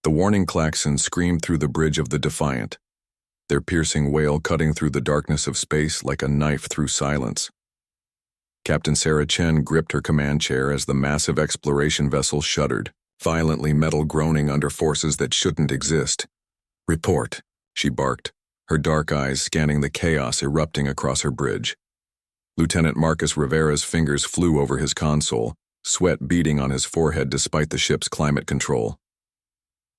The warning klaxon screamed through the bridge of the Defiant, their piercing wail cutting through the darkness of space like a knife through silence. Captain Sarah Chen gripped her command chair as the massive exploration vessel shuddered, violently metal groaning under forces that shouldn't exist. "Report," she barked, her dark eyes scanning the chaos erupting across her bridge. Lieutenant Marcus Rivera's fingers flew over his console, sweat beading on his forehead despite the ship's climate control.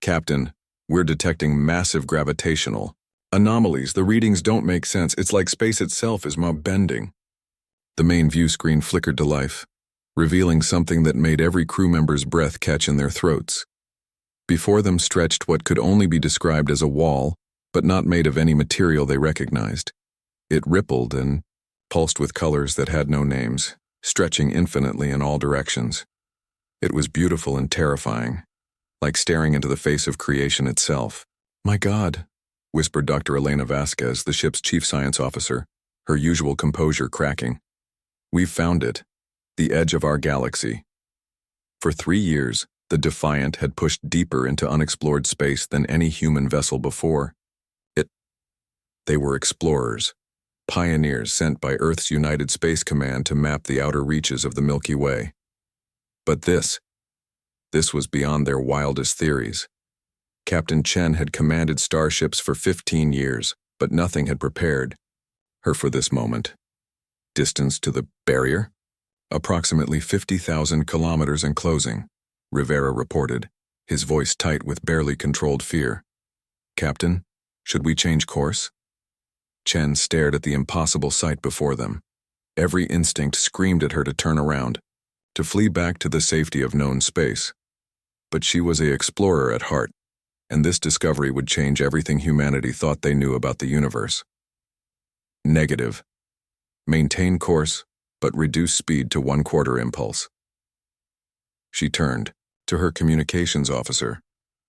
"Captain, we're detecting massive gravitational anomalies. The readings don't make sense. It's like space itself is bending." The main view screen flickered to life, revealing something that made every crew member's breath catch in their throats. Before them stretched what could only be described as a wall, but not made of any material they recognized. It rippled and pulsed with colors that had no names, stretching infinitely in all directions. It was beautiful and terrifying, like staring into the face of creation itself. "My God," whispered Dr. Elena Vasquez, the ship's chief science officer, her usual composure cracking. "We've found it, the edge of our galaxy." For 3 years, the Defiant had pushed deeper into unexplored space than any human vessel before. They were explorers, pioneers sent by Earth's United Space Command to map the outer reaches of the Milky Way. But this was beyond their wildest theories. Captain Chen had commanded starships for 15 years, but nothing had prepared her for this moment. Distance to the barrier? Approximately 50,000 kilometers and closing, Rivera reported, his voice tight with barely controlled fear. "Captain, should we change course?" Chen stared at the impossible sight before them. Every instinct screamed at her to turn around, to flee back to the safety of known space. But she was an explorer at heart, and this discovery would change everything humanity thought they knew about the universe. "Negative. Maintain course, but reduce speed to 1/4 impulse." She turned to her communications officer.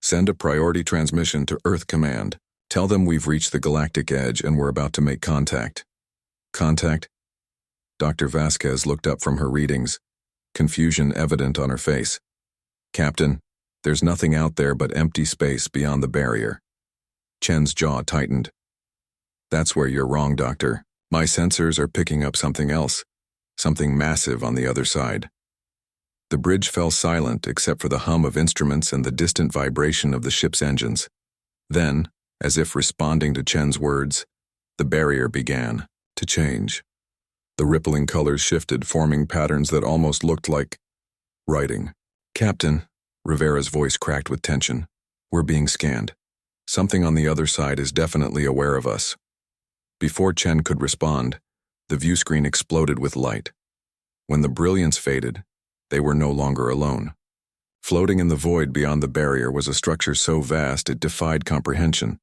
"Send a priority transmission to Earth Command. Tell them we've reached the galactic edge and we're about to make contact." "Contact?" Dr. Vasquez looked up from her readings, confusion evident on her face. "Captain, there's nothing out there but empty space beyond the barrier." Chen's jaw tightened. "That's where you're wrong, Doctor. My sensors are picking up something else, something massive on the other side." The bridge fell silent except for the hum of instruments and the distant vibration of the ship's engines. Then, as if responding to Chen's words, the barrier began to change. The rippling colors shifted, forming patterns that almost looked like writing. "Captain," Rivera's voice cracked with tension, "we're being scanned. Something on the other side is definitely aware of us." Before Chen could respond, the view screen exploded with light. When the brilliance faded, they were no longer alone. Floating in the void beyond the barrier was a structure so vast it defied comprehension,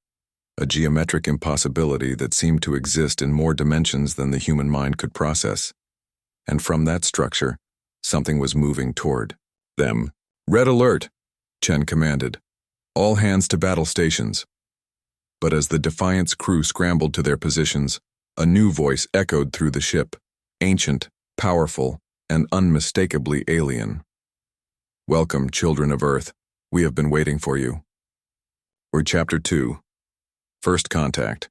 a geometric impossibility that seemed to exist in more dimensions than the human mind could process. And from that structure, something was moving toward them. "Red alert," Chen commanded. "All hands to battle stations." But as the Defiant's crew scrambled to their positions, a new voice echoed through the ship, ancient, powerful, and unmistakably alien. "Welcome, children of Earth. We have been waiting for you." We're Chapter 2. First Contact.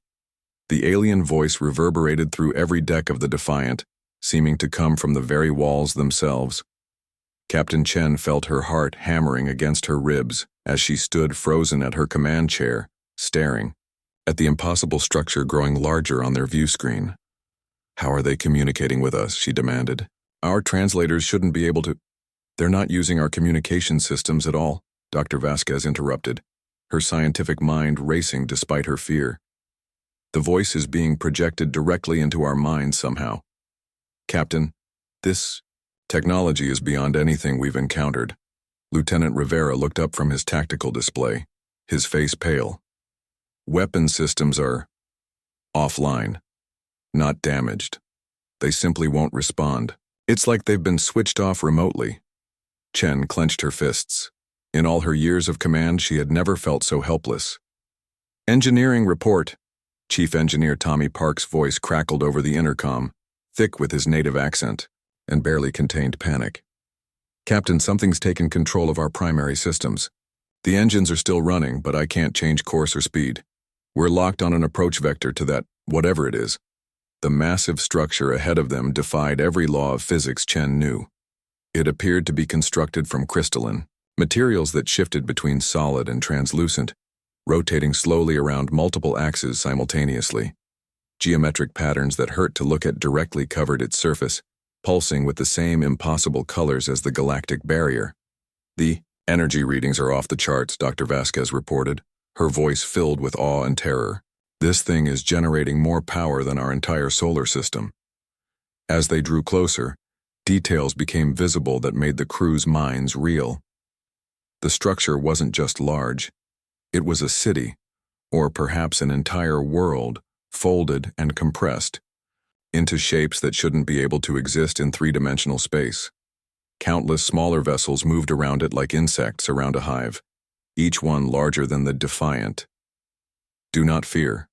The alien voice reverberated through every deck of the Defiant, seeming to come from the very walls themselves. Captain Chen felt her heart hammering against her ribs as she stood frozen at her command chair, staring at the impossible structure growing larger on their view screen. "How are they communicating with us?" she demanded. "Our translators shouldn't be able to—" "They're not using our communication systems at all," Dr. Vasquez interrupted, her scientific mind racing despite her fear. "The voice is being projected directly into our minds somehow. Captain, this technology is beyond anything we've encountered." Lieutenant Rivera looked up from his tactical display, his face pale. "Weapon systems are offline, not damaged. They simply won't respond. It's like they've been switched off remotely." Chen clenched her fists. In all her years of command, she had never felt so helpless. "Engineering report." Chief Engineer Tommy Park's voice crackled over the intercom, thick with his native accent, and barely contained panic. "Captain, something's taken control of our primary systems. The engines are still running, but I can't change course or speed. We're locked on an approach vector to that, whatever it is. The massive structure ahead of them defied every law of physics Chen knew. It appeared to be constructed from crystalline, materials that shifted between solid and translucent, rotating slowly around multiple axes simultaneously. Geometric patterns that hurt to look at directly covered its surface, pulsing with the same impossible colors as the galactic barrier. The energy readings are off the charts, Dr. Vasquez reported, her voice filled with awe and terror. This thing is generating more power than our entire solar system. As they drew closer, details became visible that made the crew's minds reel. The structure wasn't just large. It was a city, or perhaps an entire world, folded and compressed into shapes that shouldn't be able to exist in three-dimensional space. Countless smaller vessels moved around it like insects around a hive, each one larger than the Defiant. Do not fear.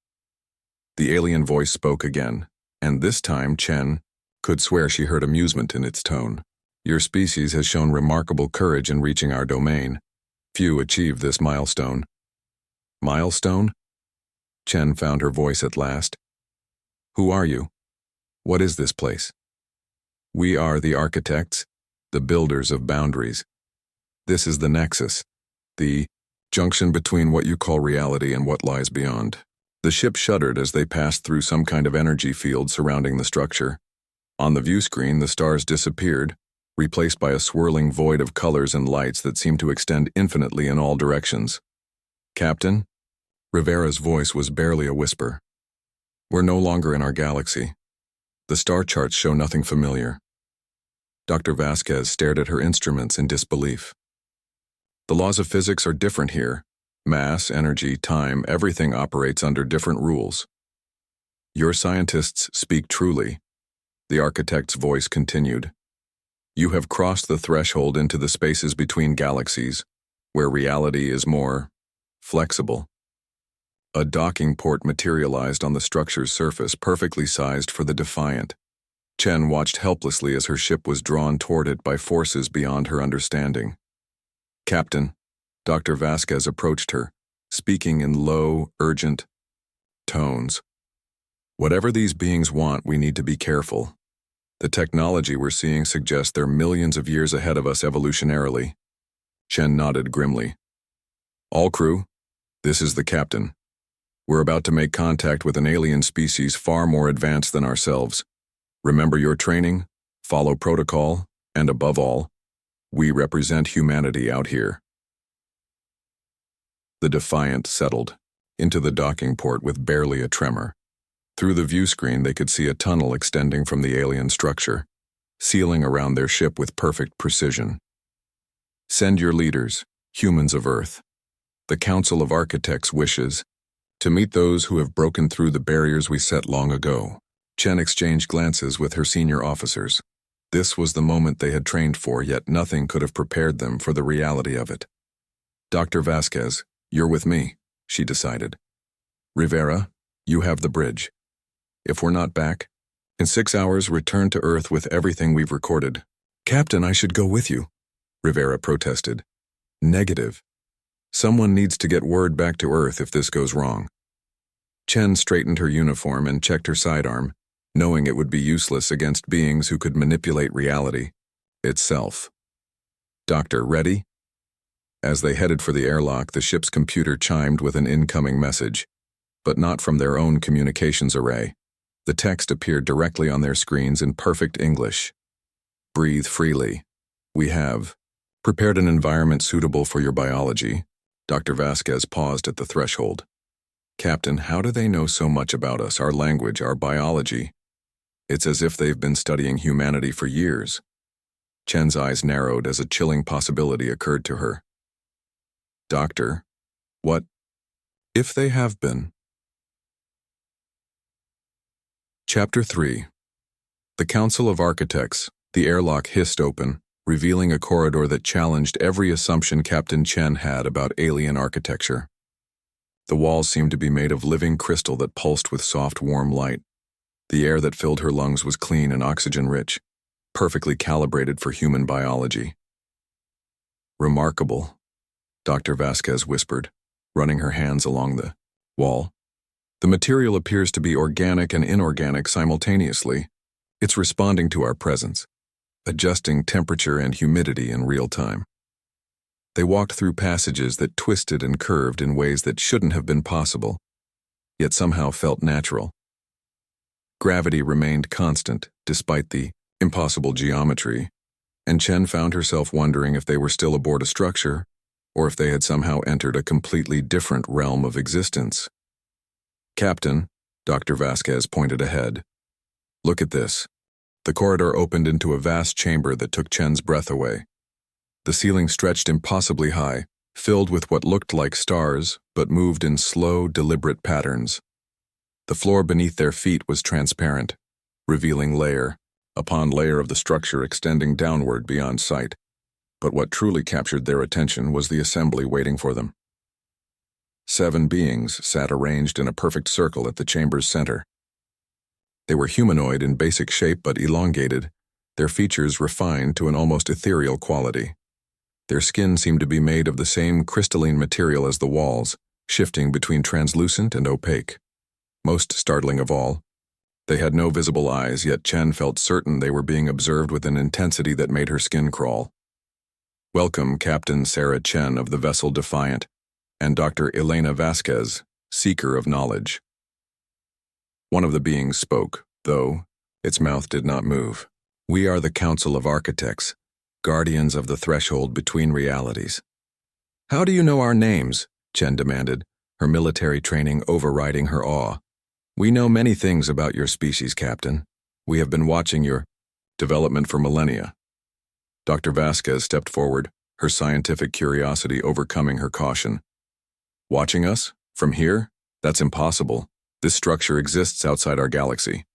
The alien voice spoke again, and this time Chen could swear she heard amusement in its tone. Your species has shown remarkable courage in reaching our domain. Few achieve this milestone. Milestone? Chen found her voice at last. Who are you? What is this place? We are the architects, the builders of boundaries. This is the nexus, the junction between what you call reality and what lies beyond. The ship shuddered as they passed through some kind of energy field surrounding the structure. On the view screen, the stars disappeared, replaced by a swirling void of colors and lights that seemed to extend infinitely in all directions. Captain? Rivera's voice was barely a whisper. We're no longer in our galaxy. The star charts show nothing familiar. Dr. Vasquez stared at her instruments in disbelief. The laws of physics are different here. Mass, energy, time, everything operates under different rules. Your scientists speak truly. The architect's voice continued. You have crossed the threshold into the spaces between galaxies, where reality is more flexible. A docking port materialized on the structure's surface, perfectly sized for the Defiant. Chen watched helplessly as her ship was drawn toward it by forces beyond her understanding. Captain, Dr. Vasquez approached her, speaking in low, urgent tones. Whatever these beings want, we need to be careful. The technology we're seeing suggests they're millions of years ahead of us evolutionarily. Chen nodded grimly. All crew, this is the captain. We're about to make contact with an alien species far more advanced than ourselves. Remember your training, follow protocol, and above all, we represent humanity out here. The Defiant settled into the docking port with barely a tremor. Through the view screen, they could see a tunnel extending from the alien structure, sealing around their ship with perfect precision. Send your leaders, humans of Earth. The Council of Architects wishes to meet those who have broken through the barriers we set long ago. Chen exchanged glances with her senior officers. This was the moment they had trained for, yet nothing could have prepared them for the reality of it. Dr. Vasquez, you're with me, she decided. Rivera, you have the bridge. If we're not back, in 6 hours return to Earth with everything we've recorded. Captain, I should go with you, Rivera protested. Negative. Someone needs to get word back to Earth if this goes wrong. Chen straightened her uniform and checked her sidearm, knowing it would be useless against beings who could manipulate reality itself. Doctor, ready? As they headed for the airlock, the ship's computer chimed with an incoming message, but not from their own communications array. The text appeared directly on their screens in perfect English. Breathe freely. We have prepared an environment suitable for your biology. Dr. Vasquez paused at the threshold. Captain, how do they know so much about us, our language, our biology? It's as if they've been studying humanity for years. Chen's eyes narrowed as a chilling possibility occurred to her. Doctor, what if they have been? Chapter 3. The Council of Architects. The airlock hissed open, revealing a corridor that challenged every assumption Captain Chen had about alien architecture. The walls seemed to be made of living crystal that pulsed with soft, warm light. The air that filled her lungs was clean and oxygen-rich, perfectly calibrated for human biology. Remarkable. Dr. Vasquez whispered, running her hands along the wall. The material appears to be organic and inorganic simultaneously. It's responding to our presence, adjusting temperature and humidity in real time. They walked through passages that twisted and curved in ways that shouldn't have been possible, yet somehow felt natural. Gravity remained constant, despite the impossible geometry, and Chen found herself wondering if they were still aboard a structure, or if they had somehow entered a completely different realm of existence. "Captain," Dr. Vasquez pointed ahead. "Look at this." The corridor opened into a vast chamber that took Chen's breath away. The ceiling stretched impossibly high, filled with what looked like stars, but moved in slow, deliberate patterns. The floor beneath their feet was transparent, revealing layer upon layer of the structure extending downward beyond sight. But what truly captured their attention was the assembly waiting for them. 7 beings sat arranged in a perfect circle at the chamber's center. They were humanoid in basic shape but elongated, their features refined to an almost ethereal quality. Their skin seemed to be made of the same crystalline material as the walls, shifting between translucent and opaque. Most startling of all, they had no visible eyes, yet Chen felt certain they were being observed with an intensity that made her skin crawl. "Welcome, Captain Sarah Chen of the vessel Defiant, and Dr. Elena Vasquez, seeker of knowledge." One of the beings spoke, though its mouth did not move. "We are the Council of Architects, guardians of the threshold between realities." "How do you know our names?" Chen demanded, her military training overriding her awe. "We know many things about your species, Captain. We have been watching your development for millennia." Dr. Vasquez stepped forward, her scientific curiosity overcoming her caution. "Watching us? From here? That's impossible. This structure exists outside our galaxy."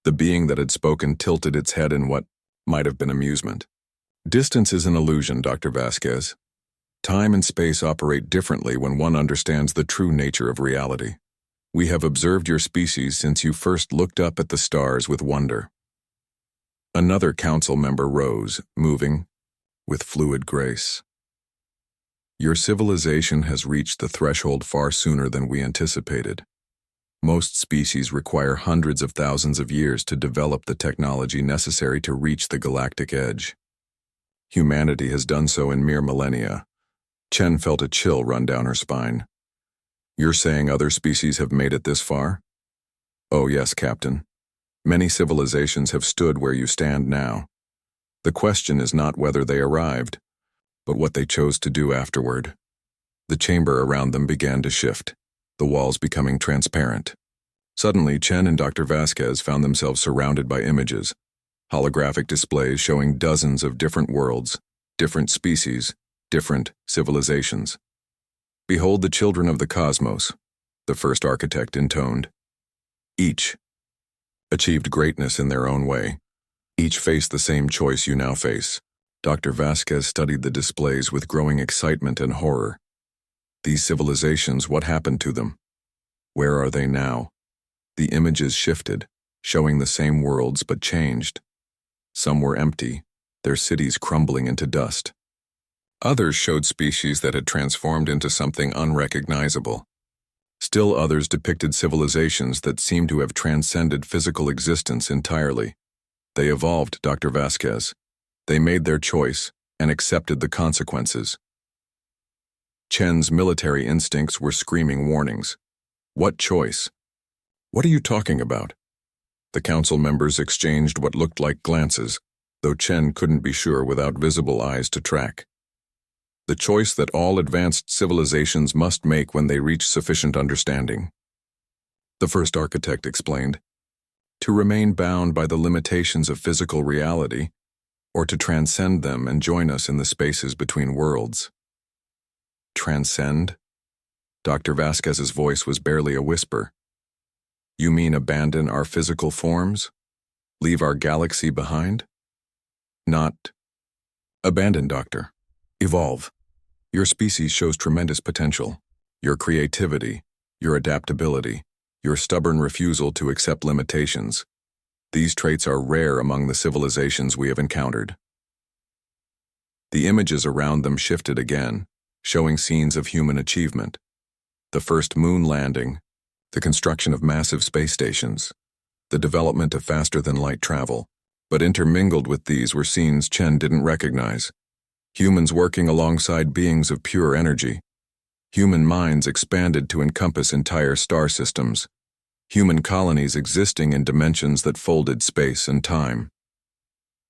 The being that had spoken tilted its head in what might have been amusement. "Distance is an illusion, Dr. Vasquez. Time and space operate differently when one understands the true nature of reality. We have observed your species since you first looked up at the stars with wonder." Another council member rose, moving with fluid grace. "Your civilization has reached the threshold far sooner than we anticipated. Most species require hundreds of thousands of years to develop the technology necessary to reach the galactic edge. Humanity has done so in mere millennia." Chen felt a chill run down her spine. "You're saying other species have made it this far?" "Oh yes, Captain. Many civilizations have stood where you stand now. The question is not whether they arrived, but what they chose to do afterward." The chamber around them began to shift, the walls becoming transparent. Suddenly, Chen and Dr. Vasquez found themselves surrounded by images, holographic displays showing dozens of different worlds, different species, different civilizations. "Behold the children of the cosmos," the first architect intoned. Each achieved greatness in their own way. Each faced the same choice you now face. Dr. Vasquez studied the displays with growing excitement and horror. These civilizations, what happened to them? Where are they now? The images shifted, showing the same worlds but changed. Some were empty, their cities crumbling into dust. Others showed species that had transformed into something unrecognizable. Still others depicted civilizations that seemed to have transcended physical existence entirely. They evolved, Dr. Vasquez. They made their choice and accepted the consequences. Chen's military instincts were screaming warnings. What choice? What are you talking about? The council members exchanged what looked like glances, though Chen couldn't be sure without visible eyes to track. The choice that all advanced civilizations must make when they reach sufficient understanding. The first architect explained. To remain bound by the limitations of physical reality, or to transcend them and join us in the spaces between worlds. Transcend? Dr. Vasquez's voice was barely a whisper. You mean abandon our physical forms? Leave our galaxy behind? Not abandon, Doctor. Evolve. Your species shows tremendous potential. Your creativity, your adaptability, your stubborn refusal to accept limitations. These traits are rare among the civilizations we have encountered. The images around them shifted again, showing scenes of human achievement. The first moon landing, the construction of massive space stations, the development of faster-than-light travel. But intermingled with these were scenes Chen didn't recognize. Humans working alongside beings of pure energy. Human minds expanded to encompass entire star systems. Human colonies existing in dimensions that folded space and time.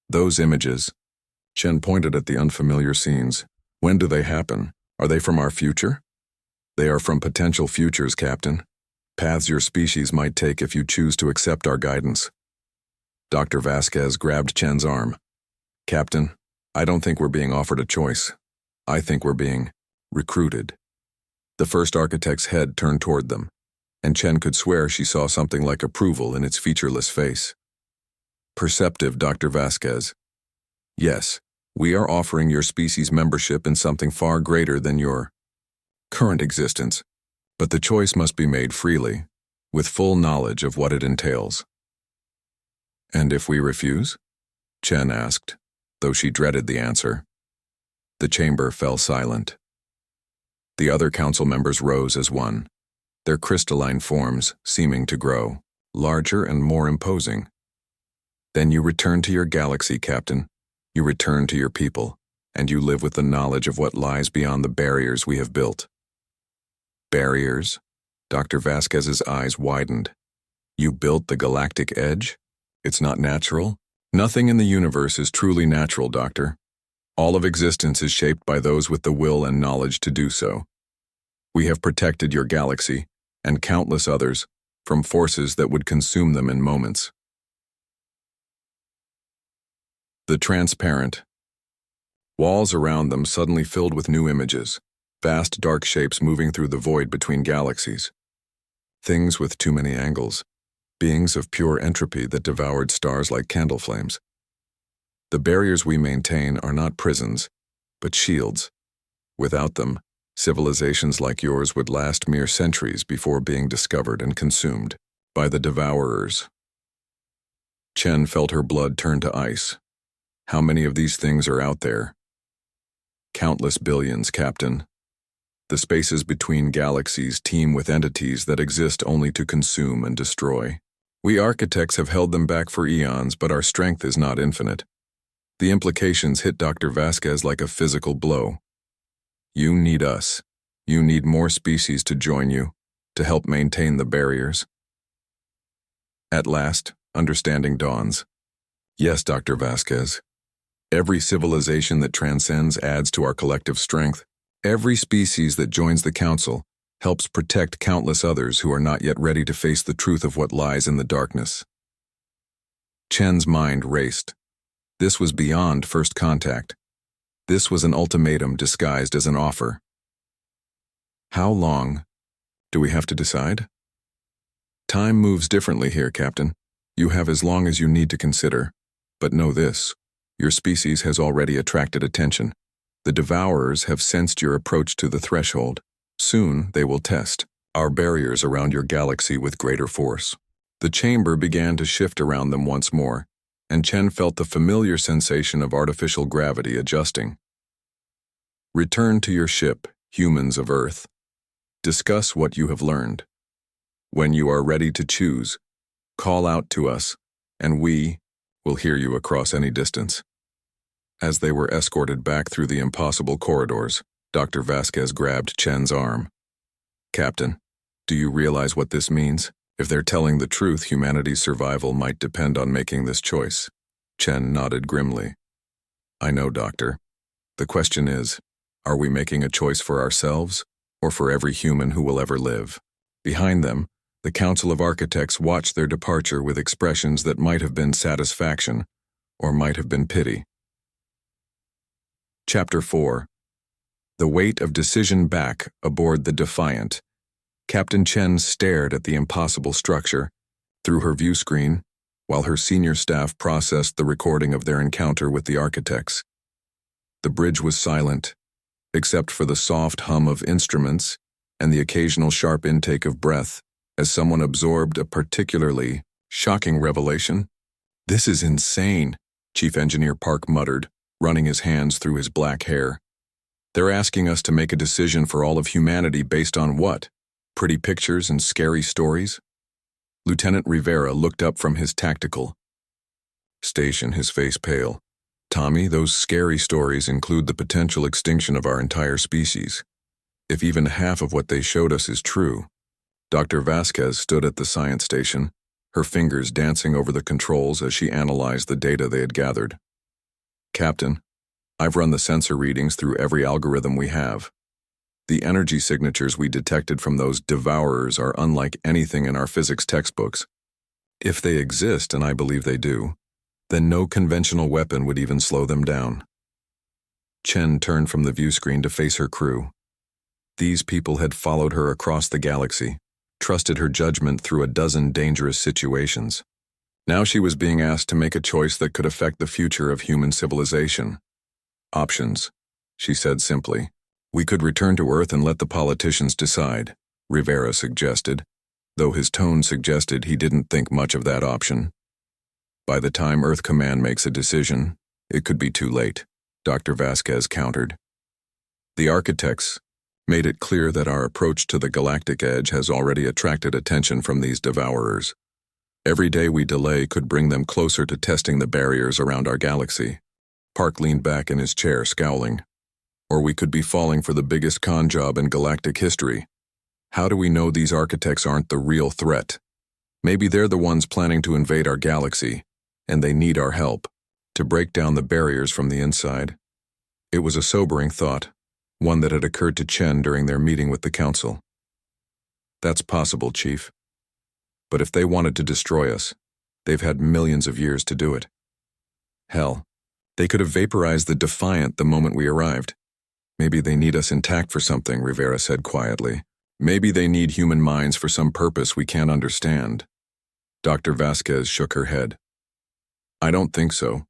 Those images, Chen pointed at the unfamiliar scenes. When do they happen? Are they from our future? They are from potential futures, Captain. Paths your species might take if you choose to accept our guidance. Dr. Vasquez grabbed Chen's arm. Captain, I don't think we're being offered a choice. I think we're being recruited. The first architect's head turned toward them, and Chen could swear she saw something like approval in its featureless face. Perceptive, Dr. Vasquez. Yes, we are offering your species membership in something far greater than your current existence, but the choice must be made freely, with full knowledge of what it entails. And if we refuse? Chen asked, though she dreaded the answer. The chamber fell silent. The other council members rose as one, their crystalline forms seeming to grow, larger and more imposing. Then you return to your galaxy, Captain. You return to your people, and you live with the knowledge of what lies beyond the barriers we have built. Barriers? Dr. Vasquez's eyes widened. You built the galactic edge? It's not natural? Nothing in the universe is truly natural, Doctor. All of existence is shaped by those with the will and knowledge to do so. We have protected your galaxy, and countless others, from forces that would consume them in moments. The transparent. Walls around them suddenly filled with new images, vast dark shapes moving through the void between galaxies. Things with too many angles, beings of pure entropy that devoured stars like candle flames. The barriers we maintain are not prisons, but shields. Without them, civilizations like yours would last mere centuries before being discovered and consumed by the devourers. Chen felt her blood turn to ice. How many of these things are out there? Countless billions, Captain. The spaces between galaxies teem with entities that exist only to consume and destroy. We architects have held them back for eons, but our strength is not infinite. The implications hit Dr. Vasquez like a physical blow. You need us. You need more species to join you, to help maintain the barriers. At last, understanding dawns. Yes, Dr. Vasquez. Every civilization that transcends adds to our collective strength. Every species that joins the Council helps protect countless others who are not yet ready to face the truth of what lies in the darkness. Chen's mind raced. This was beyond first contact. This was an ultimatum disguised as an offer. How long do we have to decide? Time moves differently here, Captain. You have as long as you need to consider. But know this, your species has already attracted attention. The devourers have sensed your approach to the threshold. Soon they will test our barriers around your galaxy with greater force. The chamber began to shift around them once more, and Chen felt the familiar sensation of artificial gravity adjusting. Return to your ship, humans of Earth. Discuss what you have learned. When you are ready to choose, call out to us, and we will hear you across any distance. As they were escorted back through the impossible corridors, Dr. Vasquez grabbed Chen's arm. Captain, do you realize what this means? If they're telling the truth, humanity's survival might depend on making this choice. Chen nodded grimly. I know, Doctor. The question is, are we making a choice for ourselves, or for every human who will ever live? Behind them, the Council of Architects watched their departure with expressions that might have been satisfaction, or might have been pity. Chapter 4. The weight of decision back aboard the Defiant. Captain Chen stared at the impossible structure through her view screen while her senior staff processed the recording of their encounter with the architects. The bridge was silent, except for the soft hum of instruments and the occasional sharp intake of breath as someone absorbed a particularly shocking revelation. This is insane, Chief Engineer Park muttered, running his hands through his black hair. They're asking us to make a decision for all of humanity based on what? Pretty pictures and scary stories? Lieutenant Rivera looked up from his tactical station, his face pale. Tommy, those scary stories include the potential extinction of our entire species. If even half of what they showed us is true. Dr. Vasquez stood at the science station, her fingers dancing over the controls as she analyzed the data they had gathered. Captain, I've run the sensor readings through every algorithm we have. The energy signatures we detected from those devourers are unlike anything in our physics textbooks. If they exist, and I believe they do, then no conventional weapon would even slow them down. Chen turned from the view screen to face her crew. These people had followed her across the galaxy, trusted her judgment through a dozen dangerous situations. Now she was being asked to make a choice that could affect the future of human civilization. Options, she said simply. We could return to Earth and let the politicians decide, Rivera suggested, though his tone suggested he didn't think much of that option. By the time Earth Command makes a decision, it could be too late, Dr. Vasquez countered. The architects made it clear that our approach to the galactic edge has already attracted attention from these devourers. Every day we delay could bring them closer to testing the barriers around our galaxy. Park leaned back in his chair, scowling. Or we could be falling for the biggest con job in galactic history. How do we know these architects aren't the real threat? Maybe they're the ones planning to invade our galaxy, and they need our help to break down the barriers from the inside. It was a sobering thought, one that had occurred to Chen during their meeting with the Council. That's possible, Chief. But if they wanted to destroy us, they've had millions of years to do it. Hell, they could have vaporized the Defiant the moment we arrived. Maybe they need us intact for something, Rivera said quietly. Maybe they need human minds for some purpose we can't understand. Dr. Vasquez shook her head. I don't think so.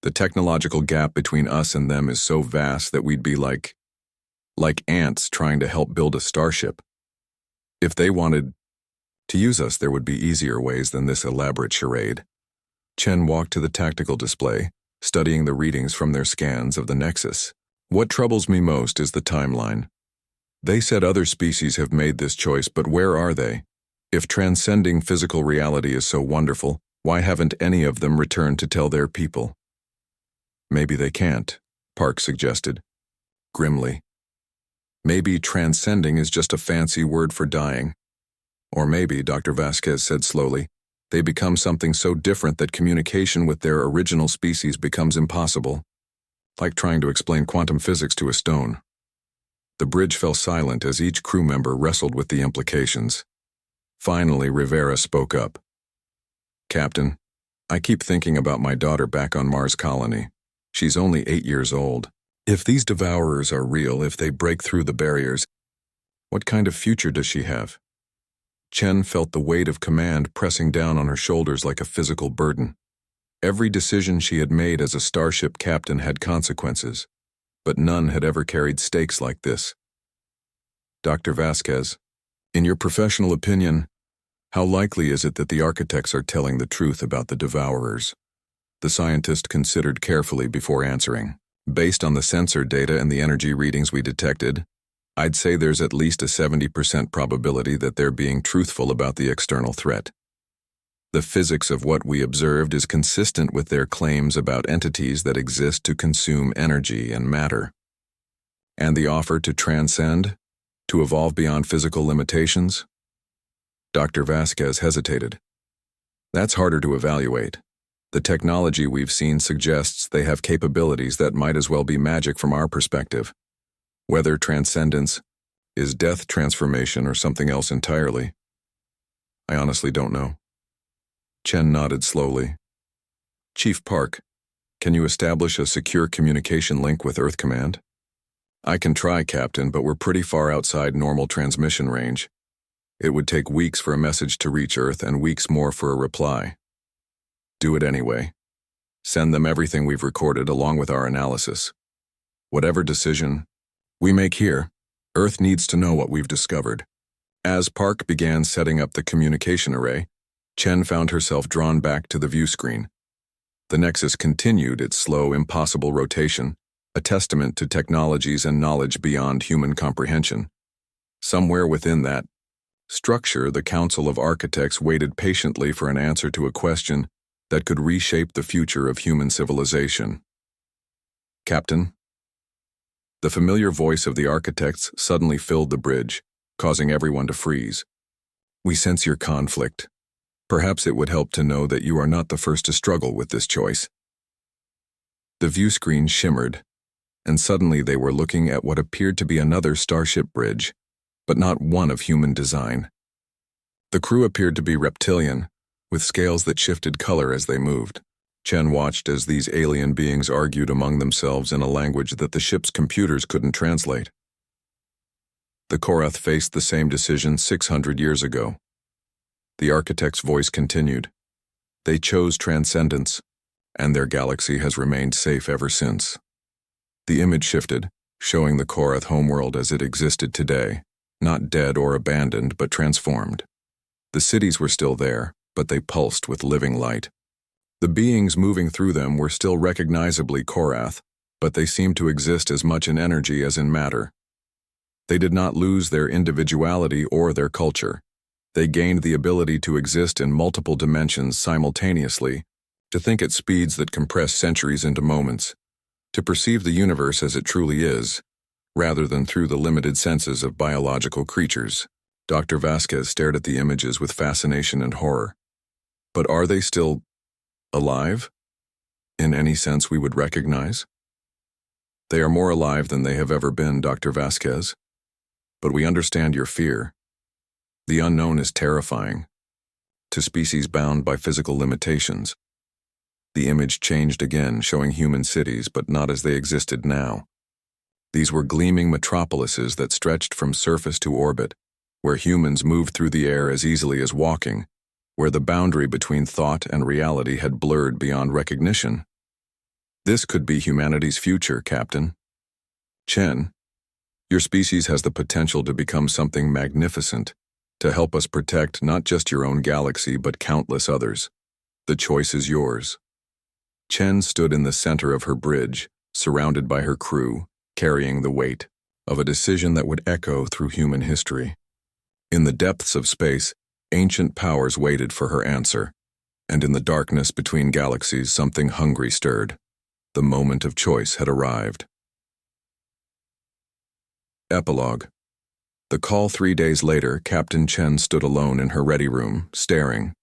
The technological gap between us and them is so vast that we'd be like ants trying to help build a starship. If they wanted to use us, there would be easier ways than this elaborate charade. Chen walked to the tactical display, studying the readings from their scans of the Nexus. What troubles me most is the timeline. They said other species have made this choice, but where are they? If transcending physical reality is so wonderful, why haven't any of them returned to tell their people? Maybe they can't, Park suggested, grimly. Maybe transcending is just a fancy word for dying. Or maybe, Dr. Vasquez said slowly, they become something so different that communication with their original species becomes impossible, like trying to explain quantum physics to a stone. The bridge fell silent as each crew member wrestled with the implications. Finally, Rivera spoke up. Captain, I keep thinking about my daughter back on Mars Colony. She's only 8 years old. If these devourers are real, if they break through the barriers, what kind of future does she have? Chen felt the weight of command pressing down on her shoulders like a physical burden. Every decision she had made as a starship captain had consequences, but none had ever carried stakes like this. Dr. Vasquez, in your professional opinion, how likely is it that the architects are telling the truth about the devourers? The scientist considered carefully before answering. Based on the sensor data and the energy readings we detected, I'd say there's at least a 70% probability that they're being truthful about the external threat. The physics of what we observed is consistent with their claims about entities that exist to consume energy and matter. And the offer to transcend, to evolve beyond physical limitations? Dr. Vasquez hesitated. That's harder to evaluate. The technology we've seen suggests they have capabilities that might as well be magic from our perspective. Whether transcendence is death transformation or something else entirely, I honestly don't know. Chen nodded slowly. Chief Park, can you establish a secure communication link with Earth Command? I can try, Captain, but we're pretty far outside normal transmission range. It would take weeks for a message to reach Earth and weeks more for a reply. Do it anyway. Send them everything we've recorded along with our analysis. Whatever decision we make here, Earth needs to know what we've discovered. As Park began setting up the communication array, Chen found herself drawn back to the view screen. The Nexus continued its slow, impossible rotation, a testament to technologies and knowledge beyond human comprehension. Somewhere within that structure, the Council of Architects waited patiently for an answer to a question that could reshape the future of human civilization. Captain? The familiar voice of the architects suddenly filled the bridge, causing everyone to freeze. We sense your conflict. Perhaps it would help to know that you are not the first to struggle with this choice. The view screen shimmered, and suddenly they were looking at what appeared to be another starship bridge, but not one of human design. The crew appeared to be reptilian, with scales that shifted color as they moved. Chen watched as these alien beings argued among themselves in a language that the ship's computers couldn't translate. The Korath faced the same decision 600 years ago. The architect's voice continued. They chose transcendence, and their galaxy has remained safe ever since. The image shifted, showing the Korath homeworld as it existed today, not dead or abandoned, but transformed. The cities were still there, but they pulsed with living light. The beings moving through them were still recognizably Korath, but they seemed to exist as much in energy as in matter. They did not lose their individuality or their culture. They gained the ability to exist in multiple dimensions simultaneously, to think at speeds that compress centuries into moments, to perceive the universe as it truly is, rather than through the limited senses of biological creatures. Dr. Vasquez stared at the images with fascination and horror. But are they still alive? In any sense we would recognize? They are more alive than they have ever been, Dr. Vasquez. But we understand your fear. The unknown is terrifying, to species bound by physical limitations. The image changed again, showing human cities, but not as they existed now. These were gleaming metropolises that stretched from surface to orbit, where humans moved through the air as easily as walking, where the boundary between thought and reality had blurred beyond recognition. This could be humanity's future, Captain. Chen, your species has the potential to become something magnificent, to help us protect not just your own galaxy but countless others. The choice is yours. Chen stood in the center of her bridge, surrounded by her crew, carrying the weight of a decision that would echo through human history. In the depths of space, ancient powers waited for her answer, and in the darkness between galaxies something hungry stirred. The moment of choice had arrived. Epilogue. The call 3 days later, Captain Chen stood alone in her ready room, staring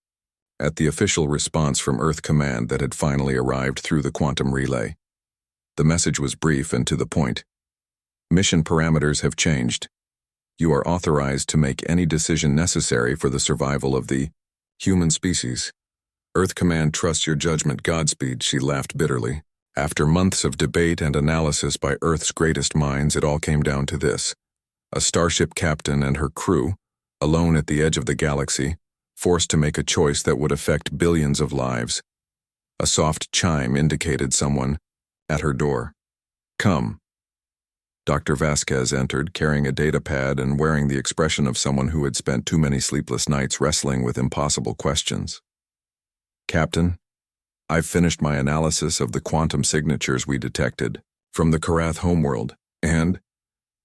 at the official response from Earth Command that had finally arrived through the quantum relay. The message was brief and to the point. Mission parameters have changed. You are authorized to make any decision necessary for the survival of the human species. Earth Command trusts your judgment. Godspeed, she laughed bitterly. After months of debate and analysis by Earth's greatest minds, it all came down to this. A starship captain and her crew, alone at the edge of the galaxy, forced to make a choice that would affect billions of lives. A soft chime indicated someone at her door. Come. Dr. Vasquez entered, carrying a datapad and wearing the expression of someone who had spent too many sleepless nights wrestling with impossible questions. Captain, I've finished my analysis of the quantum signatures we detected from the Korath homeworld, and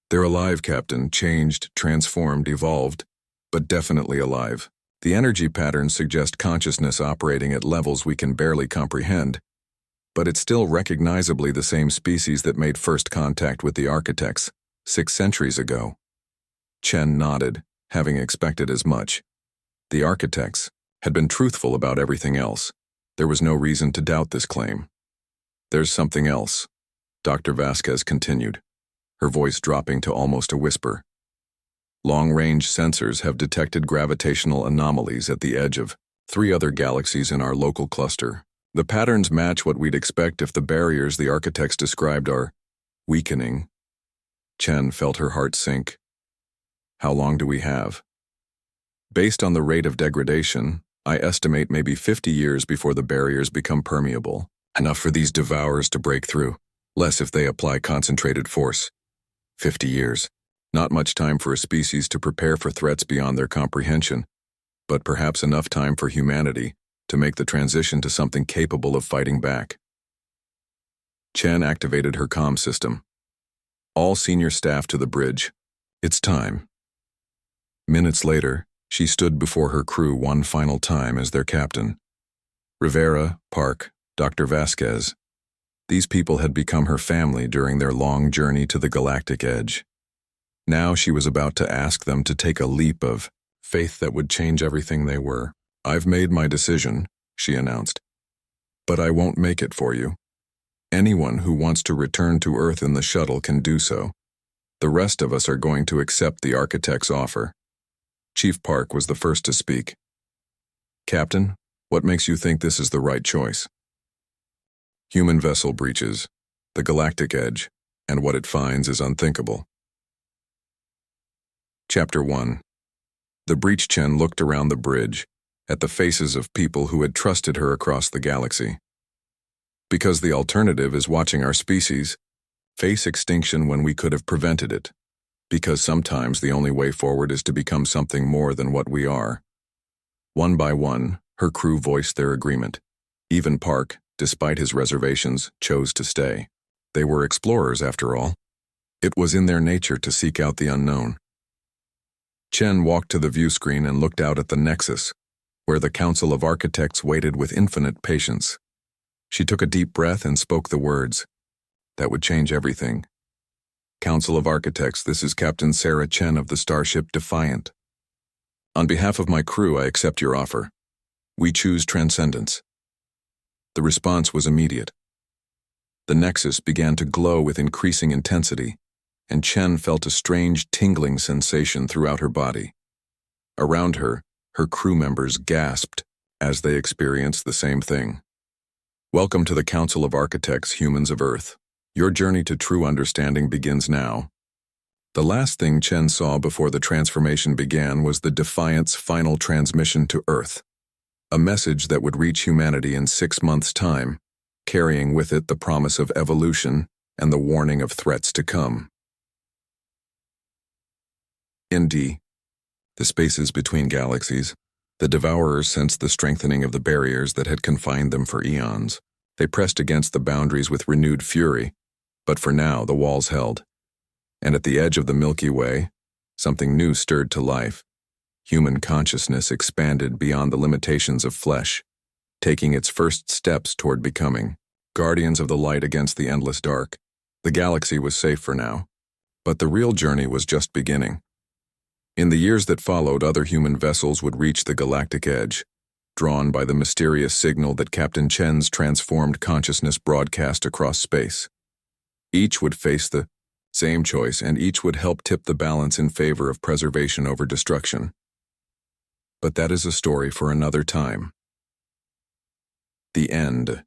they're alive, Captain, changed, transformed, evolved, but definitely alive. The energy patterns suggest consciousness operating at levels we can barely comprehend, but it's still recognizably the same species that made first contact with the architects 6 centuries ago. Chen nodded, having expected as much. The architects had been truthful about everything else. There was no reason to doubt this claim. There's something else, Dr. Vasquez continued, her voice dropping to almost a whisper. Long-range sensors have detected gravitational anomalies at the edge of 3 other galaxies in our local cluster. The patterns match what we'd expect if the barriers the architects described are weakening. Chen felt her heart sink. How long do we have? Based on the rate of degradation, I estimate maybe 50 years before the barriers become permeable, enough for these devourers to break through, less if they apply concentrated force. 50 years. Not much time for a species to prepare for threats beyond their comprehension, but perhaps enough time for humanity to make the transition to something capable of fighting back. Chen activated her comm system. All senior staff to the bridge. It's time. Minutes later, she stood before her crew one final time as their captain. Rivera, Park, Dr. Vasquez. These people had become her family during their long journey to the galactic edge. Now she was about to ask them to take a leap of faith that would change everything they were. I've made my decision, she announced. But I won't make it for you. Anyone who wants to return to Earth in the shuttle can do so. The rest of us are going to accept the architect's offer. Chief Park was the first to speak. Captain, what makes you think this is the right choice? Human vessel breaches, the galactic edge, and what it finds is unthinkable. Chapter 1. The breach. Chen looked around the bridge, at the faces of people who had trusted her across the galaxy. Because the alternative is watching our species face extinction when we could have prevented it. Because sometimes the only way forward is to become something more than what we are. One by one, her crew voiced their agreement. Even Park, despite his reservations, chose to stay. They were explorers, after all. It was in their nature to seek out the unknown. Chen walked to the view screen and looked out at the Nexus, where the Council of Architects waited with infinite patience. She took a deep breath and spoke the words that would change everything. Council of Architects, this is Captain Sarah Chen of the starship Defiant. On behalf of my crew, I accept your offer. We choose transcendence. The response was immediate. The Nexus began to glow with increasing intensity, and Chen felt a strange tingling sensation throughout her body. Around her, her crew members gasped as they experienced the same thing. Welcome to the Council of Architects, humans of Earth. Your journey to true understanding begins now. The last thing Chen saw before the transformation began was the Defiant's final transmission to Earth, a message that would reach humanity in 6 months' time, carrying with it the promise of evolution and the warning of threats to come. In the spaces between galaxies, the Devourers sensed the strengthening of the barriers that had confined them for eons. They pressed against the boundaries with renewed fury, but for now the walls held. And at the edge of the Milky Way, something new stirred to life. Human consciousness expanded beyond the limitations of flesh, taking its first steps toward becoming guardians of the light against the endless dark. The galaxy was safe for now, but the real journey was just beginning. In the years that followed, other human vessels would reach the galactic edge, drawn by the mysterious signal that Captain Chen's transformed consciousness broadcast across space. Each would face the same choice, and each would help tip the balance in favor of preservation over destruction. But that is a story for another time. The end.